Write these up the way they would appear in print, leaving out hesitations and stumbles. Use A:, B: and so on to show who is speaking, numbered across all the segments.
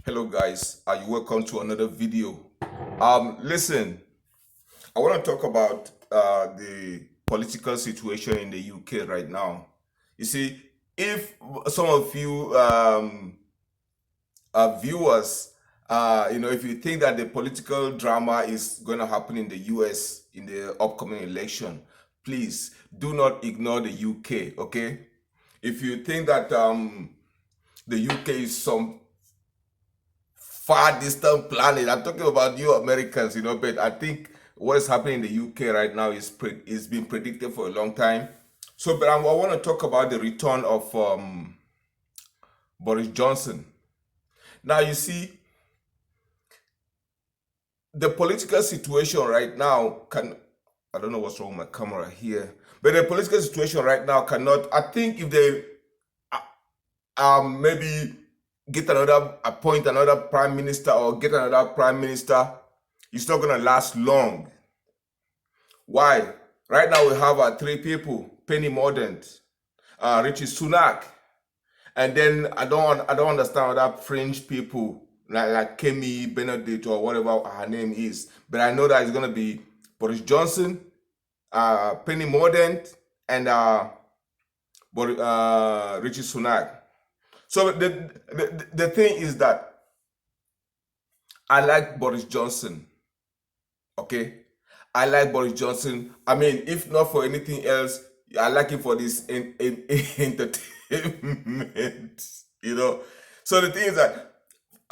A: Hello guys, are you welcome to another video. Listen, I want to talk about the political situation in the UK right now. You see, if some of you viewers, if you think that the political drama is going to happen in the US in the upcoming election, please do not ignore the UK. Okay, if you think that the UK is some far distant planet. I'm talking about you Americans, but I think what is happening in the UK right now is been predicted for a long time. So, but I want to talk about the return of Boris Johnson. Now, you see, the political situation right now I don't know what's wrong with my camera here, but the political situation right now cannot, I think if they maybe appoint another prime minister or get another prime minister, it's not going to last long. Why? Right now we have three people: Penny Mordaunt, Richie Sunak, and then I don't understand other French people like Kemi Benedict or whatever her name is. But I know that it's gonna be Boris Johnson, Penny Mordaunt, and Richie Sunak. So the thing is that I like Boris Johnson. Okay, I like Boris Johnson. I mean, if not for anything else, I like him for this entertainment. You know. So the thing is that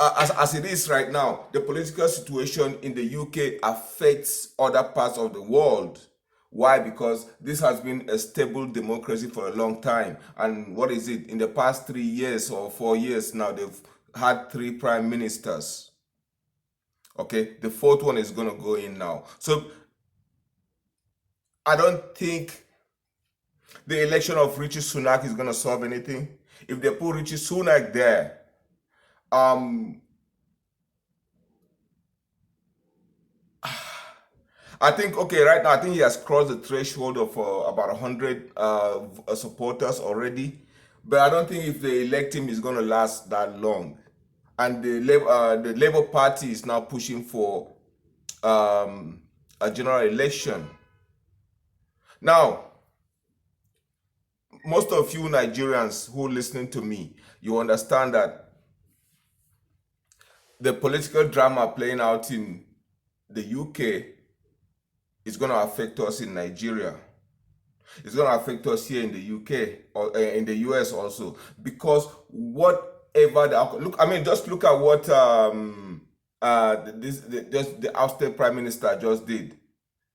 A: as it is right now, the political situation in the UK affects other parts of the world. Why? Because this has been a stable democracy for a long time. And what is it? In the past 3 years or 4 years now, they've had three prime ministers. Okay, the fourth one is going to go in now. So I don't think the election of Richie Sunak is going to solve anything. If they put Richie Sunak there, I think, okay, right now, I think he has crossed the threshold of about 100 supporters already. But I don't think if they elect him, it's going to last that long. And the Labour Party is now pushing for a general election. Now, most of you Nigerians who are listening to me, you understand that the political drama playing out in the UK is going to affect us in Nigeria. It's going to affect us here in the UK or in the US also, because whatever just look at what the ousted prime minister just did.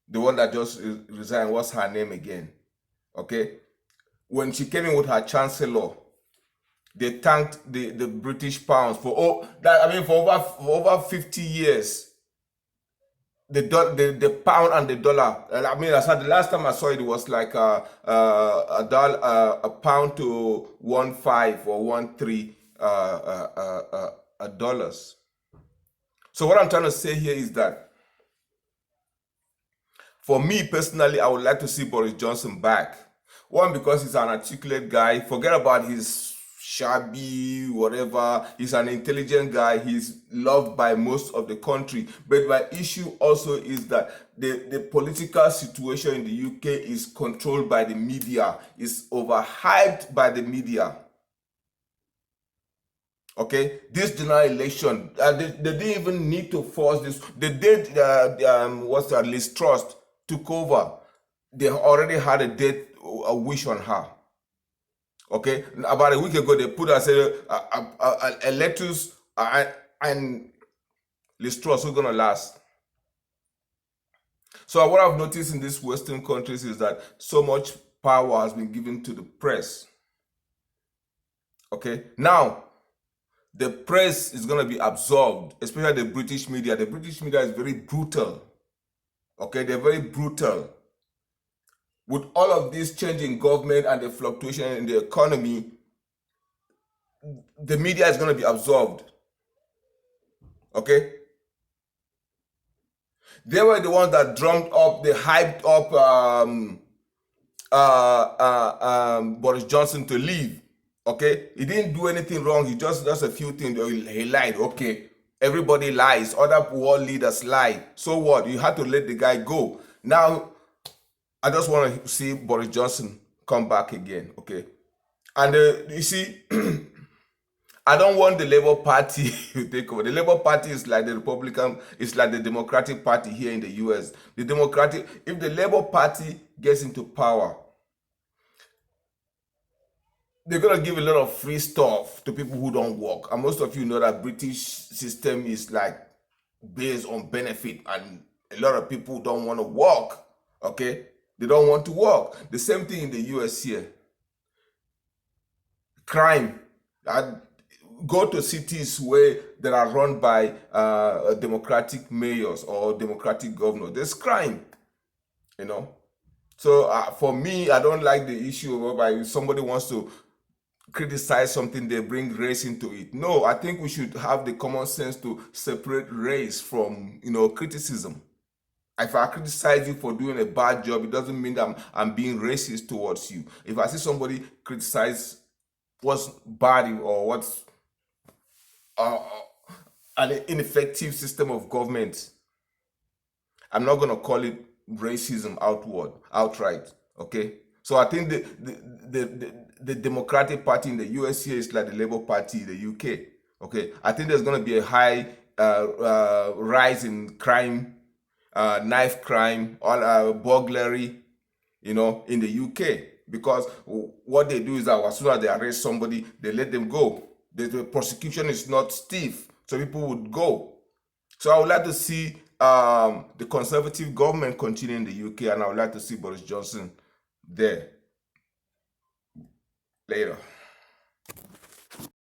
A: The one that just resigned. What's her name again? Okay, when she came in with her chancellor, they thanked the British pounds for over 50 years. The pound and the dollar. I mean, I said the last time I saw it, it was like a pound to 1.5 or 1.3 dollars. So what I'm trying to say here is that for me personally, I would like to see Boris Johnson back. One, because he's an articulate guy. Forget about his shabby, whatever. He's an intelligent guy. He's loved by most of the country. But my issue also is that the political situation in the UK is controlled by the media. It's overhyped by the media. Okay, this general election, they didn't even need to force this. They did, Liz Trust took over. They already had a wish on her. Okay, about a week ago, they put us a lettuce and Liz Truss, who's gonna last. So what I've noticed in these Western countries is that so much power has been given to the press. Okay, now the press is gonna be absorbed, especially the British media. The British media is very brutal. Okay, they're very brutal. With all of this change in government and the fluctuation in the economy, the media is going to be absorbed. Okay? They were the ones that drummed up, they hyped up Boris Johnson to leave. Okay, he didn't do anything wrong. He just does a few things. He lied. Okay, everybody lies. Other world leaders lie. So what? You had to let the guy go. Now, I just want to see Boris Johnson come back again. Okay, and you see, I don't want the Labour Party to take over. The Labour Party is like the Republican, it's like the Democratic Party here in the US. If the Labour Party gets into power, they're gonna give a lot of free stuff to people who don't work. And most of you know that British system is like based on benefit, and a lot of people don't want to work. Okay, they don't want to work. The same thing in the US here. Crime. I go to cities where that are run by democratic mayors or democratic governors. There's crime, you know. So for me, I don't like the issue whereby somebody wants to criticize something, they bring race into it. No, I think we should have the common sense to separate race from, criticism. If I criticize you for doing a bad job, it doesn't mean that I'm being racist towards you. If I see somebody criticize what's bad or what's uh, an ineffective system of government, I'm not gonna call it racism outright. Okay. So I think the Democratic Party in the US here is like the Labour Party in the UK. Okay. I think there's gonna be a high rise in crime, knife crime, all burglary, in the UK, because what they do is that as soon as they arrest somebody, they let them go. The prosecution is not stiff, so people would go. So I would like to see the Conservative government continue in the UK, and I would like to see Boris Johnson there later.